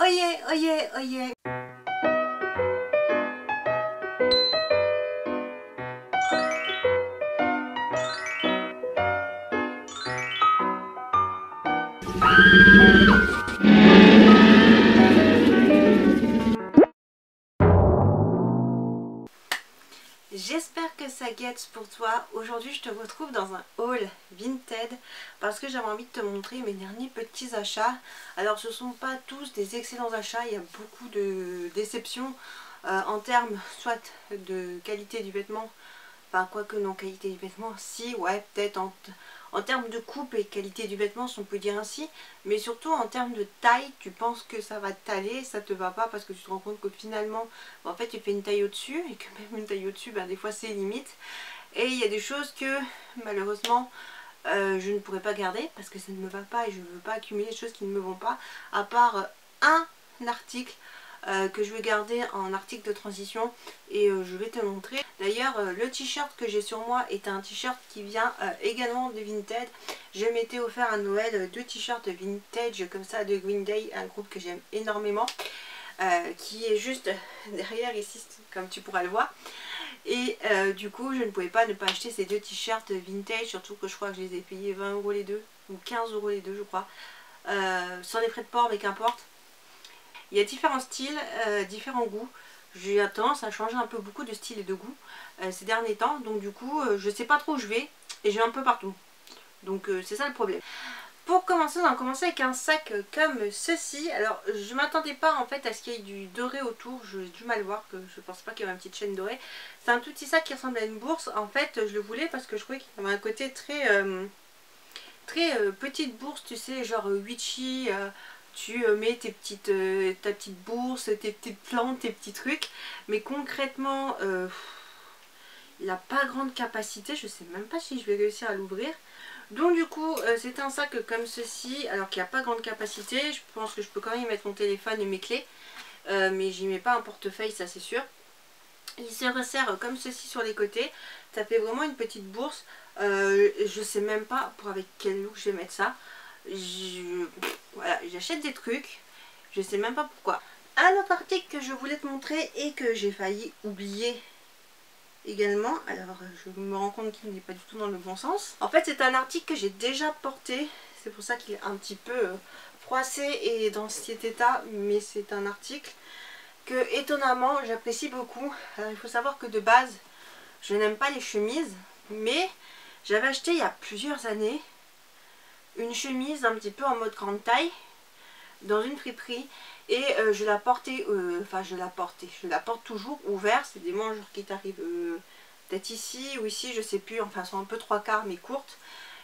Oyez, oyez, oyez. J'espère que ça guette pour toi. Aujourd'hui je te retrouve dans un haul Vinted parce que j'avais envie de te montrer mes derniers petits achats. Alors ce ne sont pas tous des excellents achats, il y a beaucoup de déceptions en termes soit de qualité du vêtement, enfin quoique non, qualité du vêtement si, ouais peut-être en termes de coupe et qualité du vêtement si on peut dire ainsi, mais surtout en termes de taille, tu penses que ça va t'aller, ça te va pas parce que tu te rends compte que finalement en fait tu fais une taille au-dessus et que même une taille au-dessus des fois c'est limite, et il y a des choses que malheureusement je ne pourrais pas garder parce que ça ne me va pas et je ne veux pas accumuler des choses qui ne me vont pas, à part un article que je vais garder en article de transition et je vais te montrer. D'ailleurs le t-shirt que j'ai sur moi est un t-shirt qui vient également de Vinted. Je m'étais offert à Noël deux t-shirts vintage comme ça de Green Day, un groupe que j'aime énormément, qui est juste derrière ici comme tu pourras le voir. Et du coup je ne pouvais pas ne pas acheter ces deux t-shirts vintage, surtout que je crois que je les ai payés 20 € les deux ou 15 € les deux je crois, sans les frais de port mais qu'importe. Il y a différents styles, différents goûts. J'ai tendance à changer un peu beaucoup de style et de goût ces derniers temps. Donc du coup, je sais pas trop où je vais et je vais un peu partout. Donc c'est ça le problème. Pour commencer, on va commencer avec un sac comme ceci. Alors je m'attendais pas en fait à ce qu'il y ait du doré autour. J'ai du mal à voir, que je pense pas qu'il y ait une petite chaîne dorée. C'est un tout petit sac qui ressemble à une bourse. En fait je le voulais parce que je trouvais qu'il y avait un côté très petite bourse, tu sais, genre Witchy. Tu mets ta petite bourse, tes petites plantes, tes petits trucs. Mais concrètement, il n'a pas grande capacité. Je sais même pas si je vais réussir à l'ouvrir. Donc du coup, c'est un sac comme ceci. Alors qu'il n'a pas grande capacité. Je pense que je peux quand même y mettre mon téléphone et mes clés. Mais j'y mets pas un portefeuille, ça c'est sûr. Il se resserre comme ceci sur les côtés. Ça fait vraiment une petite bourse. Je sais même pas pour avec quel look je vais mettre ça. Voilà, j'achète des trucs, je sais même pas pourquoi. Un autre article que je voulais te montrer et que j'ai failli oublier également, alors je me rends compte qu'il n'est pas du tout dans le bon sens. En fait c'est un article que j'ai déjà porté, c'est pour ça qu'il est un petit peu froissé et dans cet état, mais c'est un article que étonnamment j'apprécie beaucoup. Alors il faut savoir que de base je n'aime pas les chemises, mais j'avais acheté il y a plusieurs années une chemise un petit peu en mode grande taille dans une friperie et je la portais, je la porte toujours ouverte. C'est des manches qui t'arrivent peut-être ici ou ici, je sais plus, enfin elles sont un peu trois quarts mais courtes,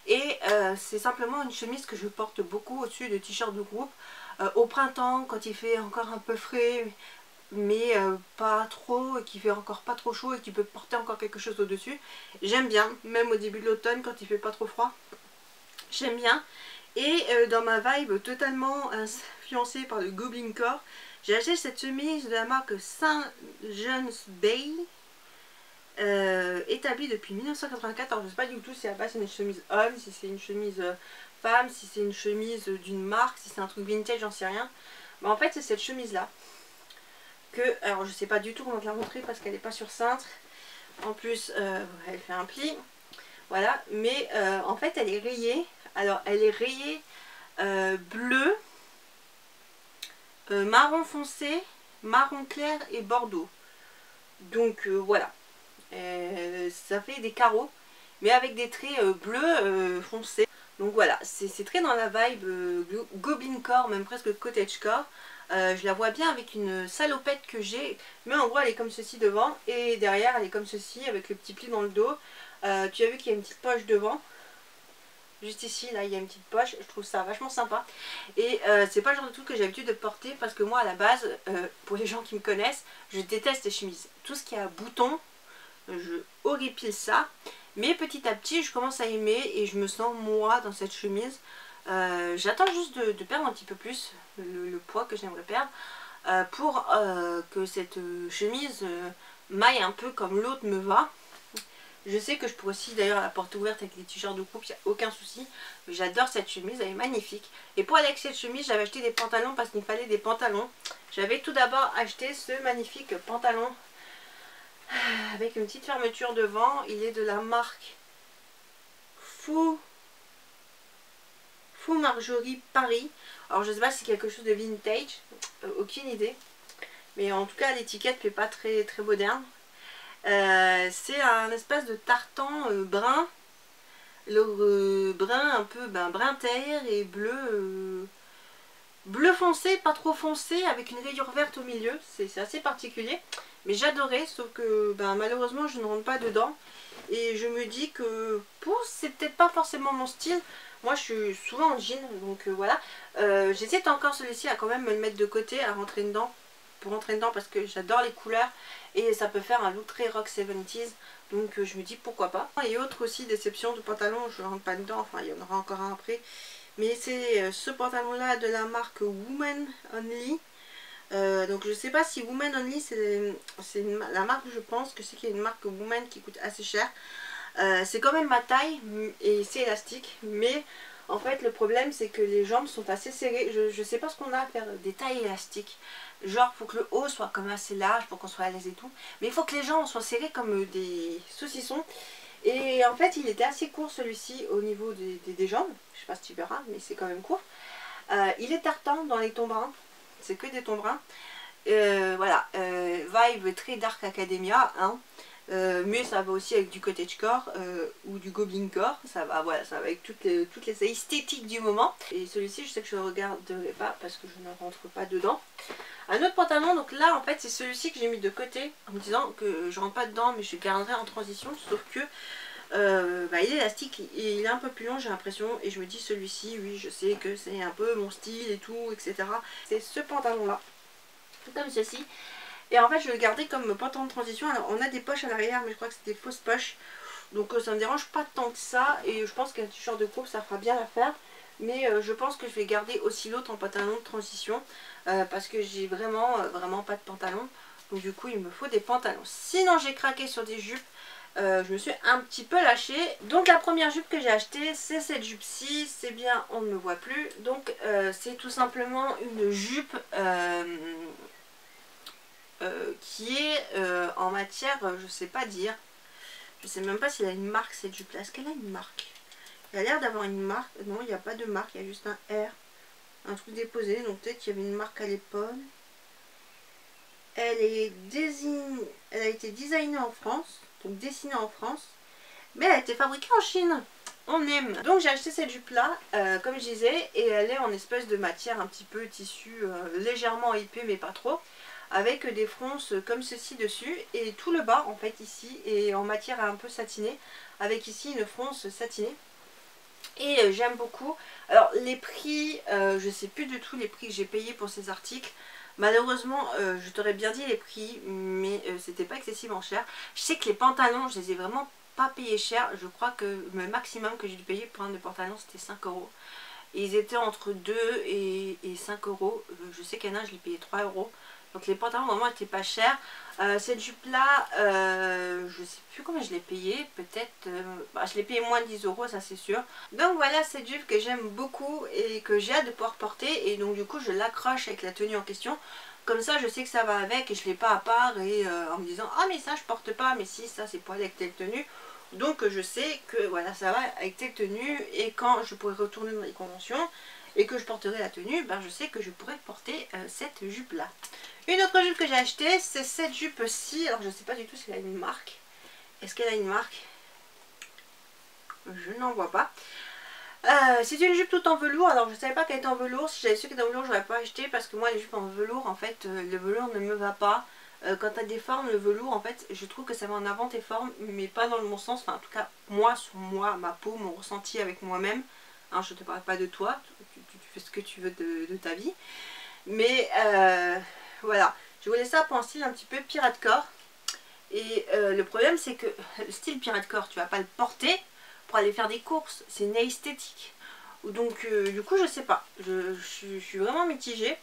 et c'est simplement une chemise que je porte beaucoup au-dessus de t-shirts de groupe au printemps quand il fait encore un peu frais mais pas trop, et qui fait encore pas trop chaud et qui peut porter encore quelque chose au dessus. J'aime bien, même au début de l'automne quand il fait pas trop froid. J'aime bien. Et dans ma vibe totalement influencée par le Goblin Core, j'ai acheté cette chemise de la marque Saint John's Bay, établie depuis 1984. Alors je sais pas du tout si à la base c'est une chemise homme, si c'est une chemise femme, si c'est une chemise d'une marque, si c'est un truc vintage, j'en sais rien. Mais en fait c'est cette chemise là que, alors je sais pas du tout comment te la montrer parce qu'elle n'est pas sur cintre. En plus elle fait un pli, voilà, mais en fait elle est rayée. Alors elle est rayée bleu, marron foncé, marron clair et bordeaux. Donc voilà, ça fait des carreaux mais avec des traits bleus foncés. Donc voilà, c'est très dans la vibe Goblin Core, même presque Cottage Core. Je la vois bien avec une salopette que j'ai, mais en gros elle est comme ceci devant et derrière elle est comme ceci avec le petit pli dans le dos. Tu as vu qu'il y a une petite poche devant. Juste ici, là, il y a une petite poche. Je trouve ça vachement sympa. Et c'est pas le genre de truc que j'ai l'habitude de porter parce que moi, à la base, pour les gens qui me connaissent, je déteste les chemises. Tout ce qui a boutons, je horripile ça. Mais petit à petit, je commence à aimer et je me sens moi dans cette chemise. J'attends juste de perdre un petit peu plus le poids que j'aimerais perdre pour que cette chemise m'aille un peu comme l'autre me va. Je sais que je pourrais aussi d'ailleurs la porter ouverte avec les t-shirts de coupe, il n'y a aucun souci. J'adore cette chemise, elle est magnifique. Et pour aller avec cette chemise, j'avais acheté des pantalons parce qu'il me fallait des pantalons. J'avais tout d'abord acheté ce magnifique pantalon avec une petite fermeture devant. Il est de la marque Fou Marjorie Paris. Alors je sais pas si c'est quelque chose de vintage, aucune idée. Mais en tout cas l'étiquette fait pas très moderne. C'est un espèce de tartan brun. Le brun un peu brun terre et bleu bleu foncé, pas trop foncé, avec une rayure verte au milieu. C'est assez particulier. Mais j'adorais, sauf que malheureusement je ne rentre pas dedans. Et je me dis que c'est peut-être pas forcément mon style. Moi je suis souvent en jean, donc voilà. J'hésite encore celui-ci à quand même me le mettre de côté, à rentrer dedans. Pour rentrer dedans parce que j'adore les couleurs. Et ça peut faire un look très rock 70s. Donc je me dis pourquoi pas. Et autre aussi déception de pantalon, je ne rentre pas dedans. Enfin il y en aura encore un après. Mais c'est ce pantalon là de la marque Woman Only. Donc je sais pas si Woman Only c'est la marque, je pense que c'est qu'il y a une marque Woman qui coûte assez cher. C'est quand même ma taille et c'est élastique, mais en fait le problème c'est que les jambes sont assez serrées. Je sais pas ce qu'on a à faire des tailles élastiques, genre faut que le haut soit comme assez large pour qu'on soit à l'aise et tout, mais il faut que les jambes soient serrées comme des saucissons. Et en fait il était assez court celui-ci au niveau des jambes, je sais pas si tu verras mais c'est quand même court. Il est tartan dans les tons bruns, c'est que des tons bruns. Voilà, vibe très Dark Academia, hein. Mais ça va aussi avec du cottagecore ou du goblincore, ça va, voilà, ça va avec toutes les esthétiques du moment. Et celui-ci je sais que je ne le regarderai pas parce que je ne rentre pas dedans. Un autre pantalon, donc là en fait c'est celui-ci que j'ai mis de côté en me disant que je rentre pas dedans mais je garderai en transition, sauf que il est élastique et il est un peu plus long j'ai l'impression, et je me dis celui-ci, oui je sais que c'est un peu mon style et tout, etc. C'est ce pantalon là, comme ceci. Et en fait je vais le garder comme pantalon de transition. Alors on a des poches à l'arrière mais je crois que c'est des fausses poches. Donc ça me dérange pas tant que ça. Et je pense qu'un t-shirt de coupe ça fera bien l'affaire. Mais je pense que je vais garder aussi l'autre en pantalon de transition. Parce que j'ai vraiment pas de pantalon. Donc du coup il me faut des pantalons. Sinon j'ai craqué sur des jupes. Je me suis un petit peu lâchée. Donc la première jupe que j'ai achetée c'est cette jupe-ci. C'est bien, on ne me voit plus. Donc c'est tout simplement une jupe... qui est en matière, je sais pas dire, je sais même pas s'il a une marque cette jupe là. Est-ce qu'elle a une marque? Il a l'air d'avoir une marque. Non, il n'y a pas de marque, il y a juste un R, un truc déposé, donc peut-être qu'il y avait une marque à l'épaule. Elle a été designée en France, donc dessinée en France, mais elle a été fabriquée en Chine. On aime. Donc j'ai acheté cette jupe là, comme je disais, et elle est en espèce de matière un petit peu tissu légèrement épais mais pas trop, avec des fronces comme ceci dessus, et tout le bas en fait ici est en matière un peu satinée, avec ici une fronce satinée. Et j'aime beaucoup. Alors les prix, je sais plus du tout les prix que j'ai payés pour ces articles. Malheureusement je t'aurais bien dit les prix, mais c'était pas excessivement cher. Je sais que les pantalons je les ai vraiment pas payés cher. Je crois que le maximum que j'ai dû payer pour un des pantalons c'était 5 €. Et ils étaient entre 2 et 5 €. Je sais qu'il y en a, je l'ai payé 3 €. Donc les pantalons vraiment étaient pas chers. Cette jupe là, je sais plus combien je l'ai payé. Peut-être, je l'ai payé moins de 10 €, ça c'est sûr. Donc voilà cette jupe que j'aime beaucoup et que j'ai hâte de pouvoir porter. Et donc du coup je l'accroche avec la tenue en question. Comme ça je sais que ça va avec et je ne l'ai pas à part et en me disant ah mais ça je porte pas, mais si ça c'est pour aller avec telle tenue. Donc je sais que voilà ça va avec telle tenue, et quand je pourrai retourner dans les conventions et que je porterai la tenue, je sais que je pourrai porter cette jupe là. Une autre jupe que j'ai achetée c'est cette jupe-ci. Alors je ne sais pas du tout si elle a une marque. Est-ce qu'elle a une marque? Je n'en vois pas. C'est une jupe toute en velours. Alors je ne savais pas qu'elle était en velours. Si j'avais su qu'elle était en velours, je n'aurais pas acheté, parce que moi les jupes en velours en fait le velours ne me va pas. Quand tu as des formes, le velours en fait je trouve que ça met en avant tes formes, mais pas dans le bon sens. Enfin en tout cas moi, sur moi, ma peau, mon ressenti avec moi-même, hein, je ne te parle pas de toi, tu fais ce que tu veux de ta vie, mais voilà, je voulais ça pour un style un petit peu piratecore. Et le problème c'est que le style piratecore tu vas pas le porter pour aller faire des courses, c'est une esthétique. Donc du coup je sais pas, je suis vraiment mitigée.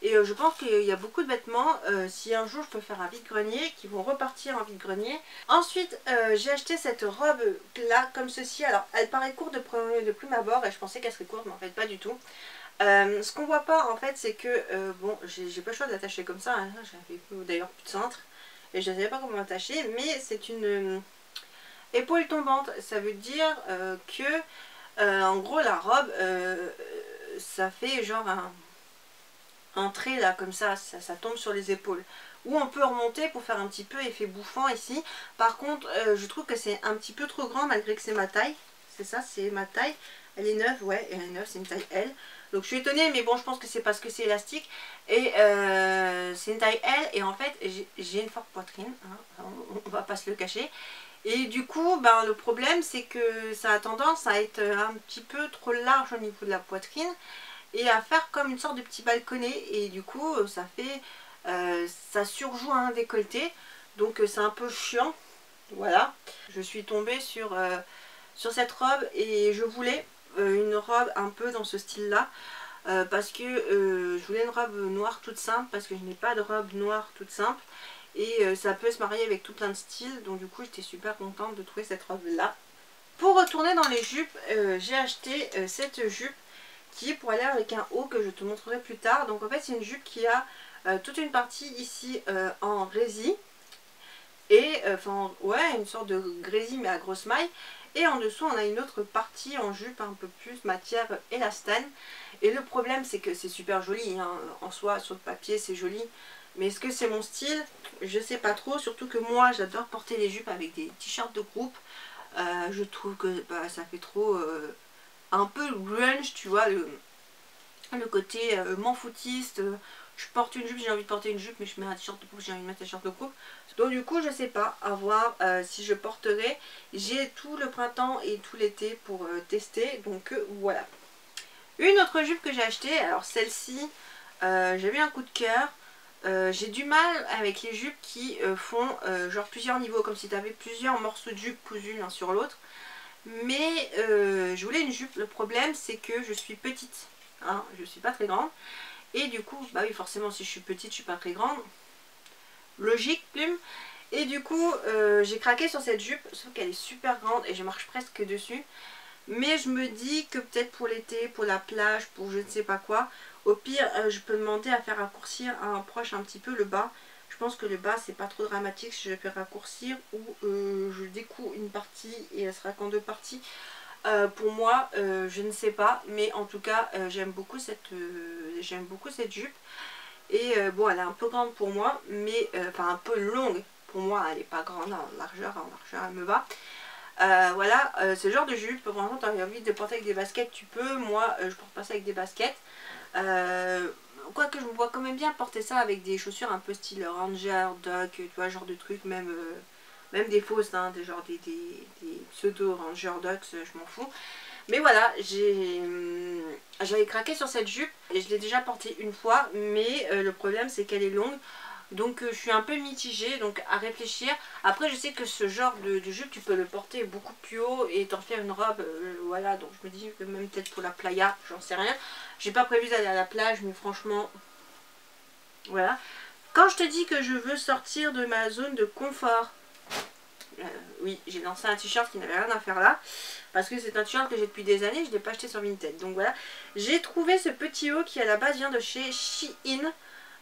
Et je pense qu'il y a beaucoup de vêtements, si un jour je peux faire un vide-grenier, qui vont repartir en vide-grenier. Ensuite, j'ai acheté cette robe là, comme ceci. Alors, elle paraît courte de prime abord et je pensais qu'elle serait courte, mais en fait pas du tout. Ce qu'on voit pas en fait, c'est que, bon, j'ai pas le choix de l'attacher comme ça. Hein. J'avais d'ailleurs plus de cintre et je ne savais pas comment l'attacher, mais c'est une épaule tombante. Ça veut dire que, en gros, la robe, ça fait genre un trait là comme ça tombe sur les épaules, ou on peut remonter pour faire un petit peu effet bouffant ici. Par contre je trouve que c'est un petit peu trop grand malgré que c'est ma taille. C'est ça, c'est ma taille, elle est neuve, ouais, elle est neuve, c'est une taille L, donc je suis étonnée, mais bon, je pense que c'est parce que c'est élastique. Et c'est une taille L et en fait j'ai une forte poitrine, hein, on va pas se le cacher. Et du coup, ben, le problème c'est que ça a tendance à être un petit peu trop large au niveau de la poitrine et à faire comme une sorte de petit balconnet, et du coup ça fait ça surjoue un décolleté, donc c'est un peu chiant. Voilà, je suis tombée sur cette robe et je voulais une robe un peu dans ce style là, parce que je voulais une robe noire toute simple, parce que je n'ai pas de robe noire toute simple, et ça peut se marier avec tout plein de styles, donc du coup j'étais super contente de trouver cette robe là. Pour retourner dans les jupes, j'ai acheté cette jupe qui est pour aller avec un haut que je te montrerai plus tard. Donc en fait c'est une jupe qui a toute une partie ici en résille, et enfin ouais, une sorte de grésil mais à grosse maille, et en dessous on a une autre partie en jupe un peu plus matière élastane. Et le problème c'est que c'est super joli, hein. En soi sur le papier c'est joli, mais est-ce que c'est mon style? Je sais pas trop, surtout que moi j'adore porter les jupes avec des t-shirts de groupe. Je trouve que bah, ça fait trop un peu grunge, tu vois, le côté m'en foutiste. Je porte une jupe, j'ai envie de porter une jupe, mais je mets un t-shirt de groupe, j'ai envie de mettre un t-shirt de groupe. Donc du coup je sais pas, à voir si je porterai. J'ai tout le printemps et tout l'été pour tester, donc voilà. Une autre jupe que j'ai achetée, alors celle-ci j'ai eu un coup de cœur. J'ai du mal avec les jupes qui font genre plusieurs niveaux, comme si tu avais plusieurs morceaux de jupe cousus l'un sur l'autre. Mais je voulais une jupe, le problème c'est que je suis petite, hein, je suis pas très grande. Et du coup, bah oui, forcément si je suis petite je suis pas très grande, logique, plume. Et du coup j'ai craqué sur cette jupe, sauf qu'elle est super grande et je marche presque dessus. Mais je me dis que peut-être pour l'été, pour la plage, pour je ne sais pas quoi, au pire je peux demander à faire raccourcir à un proche un petit peu le bas. Je pense que le bas c'est pas trop dramatique si je fais raccourcir, ou je découpe une partie et elle sera qu'en deux parties. Pour moi je ne sais pas, mais en tout cas j'aime beaucoup cette jupe. Et bon, elle est un peu grande pour moi, mais enfin un peu longue pour moi, elle n'est pas grande en largeur elle me va. Voilà, ce genre de jupe, vraiment tu as envie de porter avec des baskets, tu peux. Moi je porte pas ça avec des baskets, quoique je me vois quand même bien porter ça avec des chaussures un peu style Ranger, Duck, tu vois, genre de truc, même des fausses, hein, des pseudo Ranger Ducks, je m'en fous. Mais voilà, j'avais craqué sur cette jupe et je l'ai déjà portée une fois, mais le problème c'est qu'elle est longue. Donc je suis un peu mitigée, donc à réfléchir. Après je sais que ce genre de jupe tu peux le porter beaucoup plus haut et t'en faire une robe, voilà. Donc je me dis que même peut-être pour la playa, j'en sais rien. J'ai pas prévu d'aller à la plage, mais franchement, voilà. Quand je te dis que je veux sortir de ma zone de confort, oui, j'ai lancé un t-shirt qui n'avait rien à faire là, parce que c'est un t-shirt que j'ai depuis des années, je ne l'ai pas acheté sur Vinted. Donc voilà, j'ai trouvé ce petit haut qui à la base vient de chez Shein.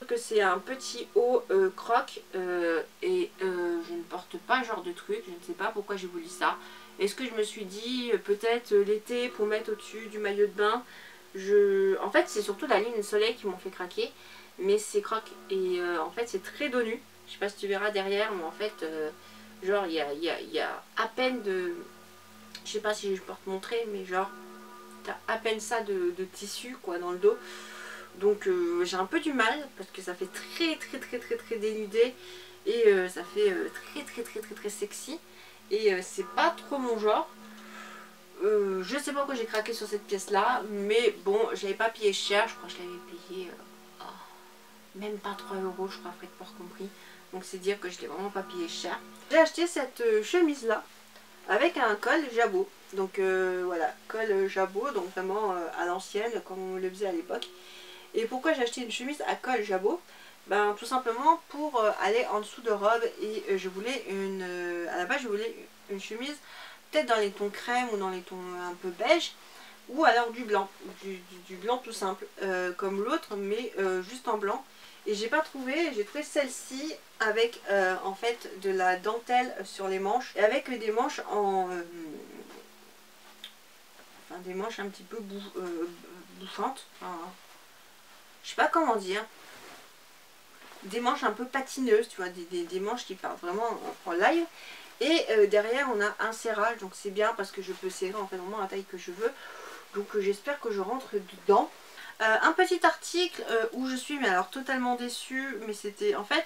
Que c'est un petit haut croc, et je ne porte pas ce genre de truc, je ne sais pas pourquoi j'ai voulu ça. Est-ce que je me suis dit peut-être l'été pour mettre au-dessus du maillot de bain. En fait c'est surtout la ligne soleil qui m'ont fait craquer, mais c'est croc et en fait c'est très dos nu. Je sais pas si tu verras derrière, mais en fait genre il y a à peine de... Je sais pas si je peux te montrer, mais genre t'as à peine ça de tissu quoi dans le dos. Donc j'ai un peu du mal parce que ça fait très dénudé, et ça fait très sexy, et c'est pas trop mon genre. Je sais pas pourquoi j'ai craqué sur cette pièce là, mais bon, j'avais pas payé cher, je crois que je l'avais payé même pas 3 € je crois, frais de port compris. Donc c'est dire que je l'ai vraiment pas payé cher. J'ai acheté cette chemise là avec un col jabot. Donc voilà, col jabot, donc vraiment à l'ancienne comme on le faisait à l'époque. Et pourquoi j'ai acheté une chemise à col jabot? Ben, tout simplement pour aller en dessous de robe. Et je voulais à la base je voulais une chemise peut-être dans les tons crème ou dans les tons un peu beige. Ou alors du blanc, du blanc tout simple, comme l'autre, mais juste en blanc. Et j'ai pas trouvé, j'ai trouvé celle-ci avec en fait de la dentelle sur les manches. Et avec des manches enfin des manches un petit peu bouffantes. Enfin, je sais pas comment dire. Des manches un peu patineuses, tu vois, des manches qui partent vraiment en live. Et derrière on a un serrage, donc c'est bien parce que je peux serrer en fait vraiment la taille que je veux. Donc j'espère que je rentre dedans. Un petit article où je suis mais alors totalement déçue, mais c'était en fait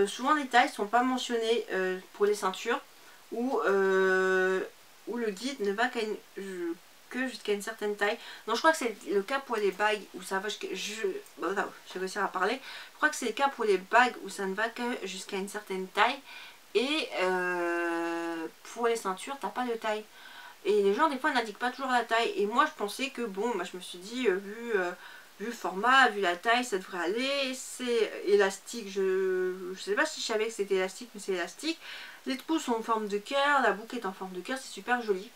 souvent les tailles sont pas mentionnées pour les ceintures, où le guide ne va que jusqu'à une certaine taille. Non, je crois que c'est le cas pour les bagues où ça va jusqu'à... Bon, j'ai réussi à parler. Je crois que c'est le cas pour les bagues où ça ne va que jusqu'à une certaine taille. Et pour les ceintures, t'as pas de taille. Et les gens des fois n'indiquent pas toujours la taille. Et moi je pensais que bon, bah, je me suis dit, vu le format, vu la taille, ça devrait aller. C'est élastique, je sais pas si je savais que c'était élastique, mais c'est élastique. Les trous sont en forme de cœur, la boucle est en forme de cœur, c'est super joli.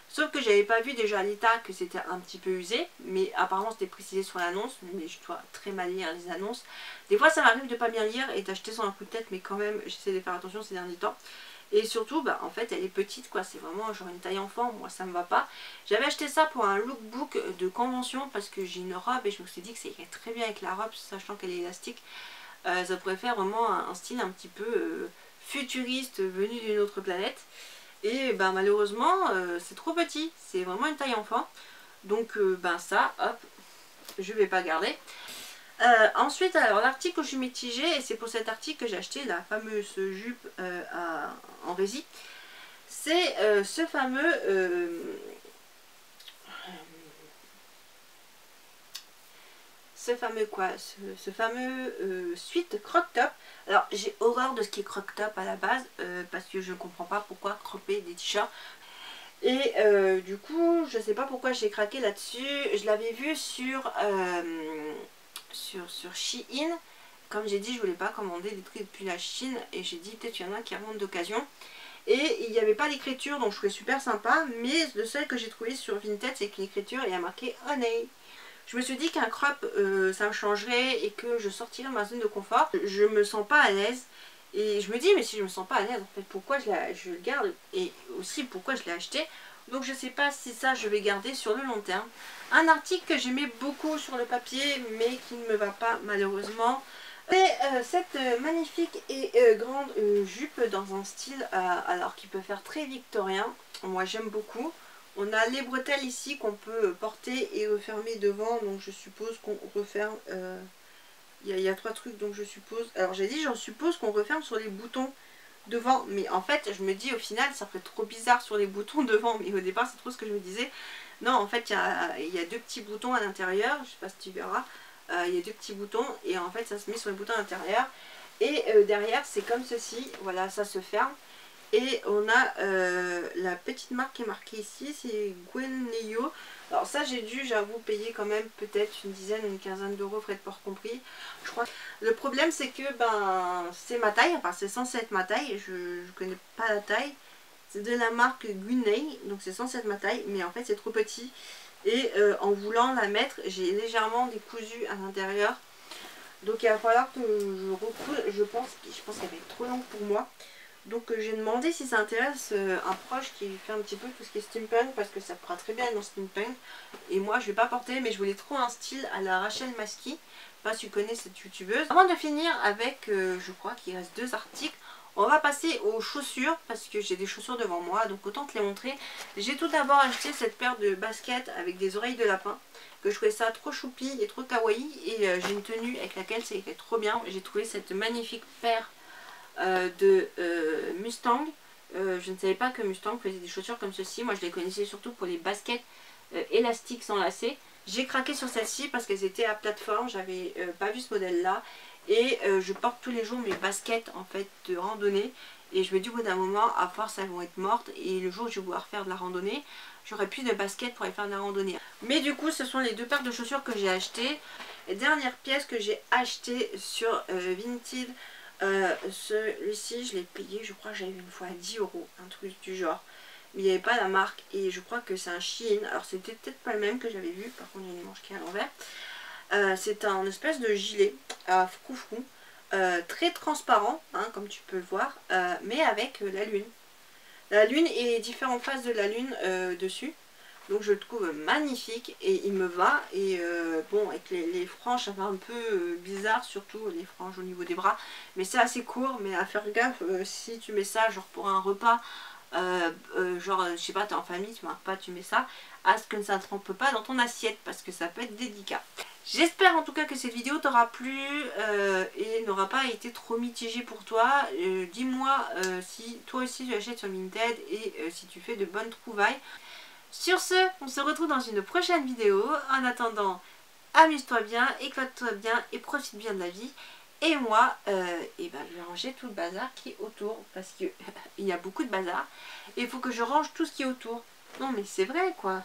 Sauf que j'avais pas vu déjà à l'état que c'était un petit peu usé, mais apparemment c'était précisé sur l'annonce, mais je dois très mal lire les annonces. Des fois ça m'arrive de pas bien lire et d'acheter sur un coup de tête, mais quand même j'essaie de faire attention ces derniers temps. Et surtout, bah, en fait, elle est petite, quoi. C'est vraiment genre une taille enfant. Moi, ça me va pas. J'avais acheté ça pour un lookbook de convention parce que j'ai une robe et je me suis dit que ça irait très bien avec la robe, sachant qu'elle est élastique. Ça pourrait faire vraiment un style un petit peu futuriste, venu d'une autre planète. Et bah, malheureusement, c'est trop petit. C'est vraiment une taille enfant. Donc, ben ça, hop, je vais pas garder. Ensuite, alors l'article où je suis mitigée, et c'est pour cet article que j'ai acheté la fameuse jupe en rési, c'est ce fameux suite crop top. Alors j'ai horreur de ce qui est crop top à la base, parce que je ne comprends pas pourquoi cropper des t-shirts. Et du coup, je sais pas pourquoi j'ai craqué là-dessus. Je l'avais vu sur Shein. Comme j'ai dit, je voulais pas commander des trucs depuis la Chine. Et j'ai dit peut-être qu'il y en a qui remontent d'occasion. Et il n'y avait pas d'écriture, donc je trouvais super sympa. Mais le seul que j'ai trouvé sur Vinted, c'est que l'écriture, il y a marqué Honey. Je me suis dit qu'un crop, ça me changerait et que je sortirais de ma zone de confort. Je me sens pas à l'aise. Et je me dis, mais si je me sens pas à l'aise, en fait, pourquoi je le garde? Et aussi, pourquoi je l'ai acheté? Donc je sais pas si ça, je vais garder sur le long terme. Un article que j'aimais beaucoup sur le papier, mais qui ne me va pas, malheureusement. C'est cette magnifique et grande jupe dans un style, alors qui peut faire très victorien. Moi, j'aime beaucoup. On a les bretelles ici qu'on peut porter et refermer devant, donc je suppose qu'on referme... Il y a 3 trucs, donc je suppose... Alors j'ai dit, j'en suppose qu'on referme sur les boutons devant, mais en fait je me dis au final ça ferait trop bizarre sur les boutons devant, mais au départ c'est trop ce que je me disais. Non, en fait il y a 2 petits boutons à l'intérieur, je sais pas si tu verras, il y a 2 petits boutons et en fait ça se met sur les boutons à l'intérieur. Et derrière c'est comme ceci, voilà, ça se ferme. Et on a la petite marque qui est marquée ici, c'est Gwenneyo. Alors ça j'ai dû, j'avoue, payer quand même peut-être une dizaine, une quinzaine d'euros, frais de port compris. Je crois. Le problème c'est que ben c'est ma taille, enfin c'est censé être ma taille, je connais pas la taille. C'est de la marque Guiney, donc c'est censé être ma taille, mais en fait c'est trop petit. Et en voulant la mettre, j'ai légèrement décousu à l'intérieur. Donc il va falloir que je recouse, je pense qu'elle va être trop longue pour moi. Donc j'ai demandé si ça intéresse un proche qui fait un petit peu tout ce qui est steampunk, parce que ça fera très bien dans steampunk. Et moi je vais pas porter, mais je voulais trop un style à la Rachel Maski. Je sais pas si tu connais cette youtubeuse. Avant de finir avec, je crois qu'il reste 2 articles, on va passer aux chaussures, parce que j'ai des chaussures devant moi, donc autant te les montrer. J'ai tout d'abord acheté cette paire de baskets avec des oreilles de lapin, que je trouvais ça trop choupi et trop kawaii. Et j'ai une tenue avec laquelle c'est trop bien. J'ai trouvé cette magnifique paire de Mustang. Je ne savais pas que Mustang faisait des chaussures comme ceci. Moi je les connaissais surtout pour les baskets élastiques sans lacets. J'ai craqué sur celle-ci parce qu'elles étaient à plateforme. J'avais pas vu ce modèle là. Et je porte tous les jours mes baskets en fait de randonnée. Et je me dis au bout d'un moment, à force elles vont être mortes. Et le jour où je vais vouloir faire de la randonnée, j'aurai plus de baskets pour aller faire de la randonnée. Mais du coup ce sont les 2 paires de chaussures que j'ai achetées. Et dernière pièce que j'ai acheté sur Vinted, celui-ci je l'ai payé, je crois que j'avais une fois à 10 €, un truc du genre. Mais il n'y avait pas la marque et je crois que c'est un Shein. Alors c'était peut-être pas le même que j'avais vu, par contre il y a une manche qui est à l'envers. C'est un espèce de gilet à froufrou, très transparent, hein, comme tu peux le voir, mais avec la lune. La lune et différentes phases de la lune dessus. Donc je le trouve magnifique et il me va. Et bon, avec les franges, ça fait un peu bizarre, surtout les franges au niveau des bras. Mais c'est assez court, mais à faire gaffe, si tu mets ça genre pour un repas, genre je sais pas, t'es en famille, tu mets un repas, tu mets ça, à ce que ça ne trempe pas dans ton assiette parce que ça peut être délicat. J'espère en tout cas que cette vidéo t'aura plu et n'aura pas été trop mitigée pour toi. Dis-moi si toi aussi tu achètes sur Vinted et si tu fais de bonnes trouvailles. Sur ce, on se retrouve dans une prochaine vidéo. En attendant, amuse-toi bien, éclate-toi bien et profite bien de la vie. Et moi, je vais ranger tout le bazar qui est autour parce qu'il y a beaucoup de bazar. Et il faut que je range tout ce qui est autour. Non mais c'est vrai quoi.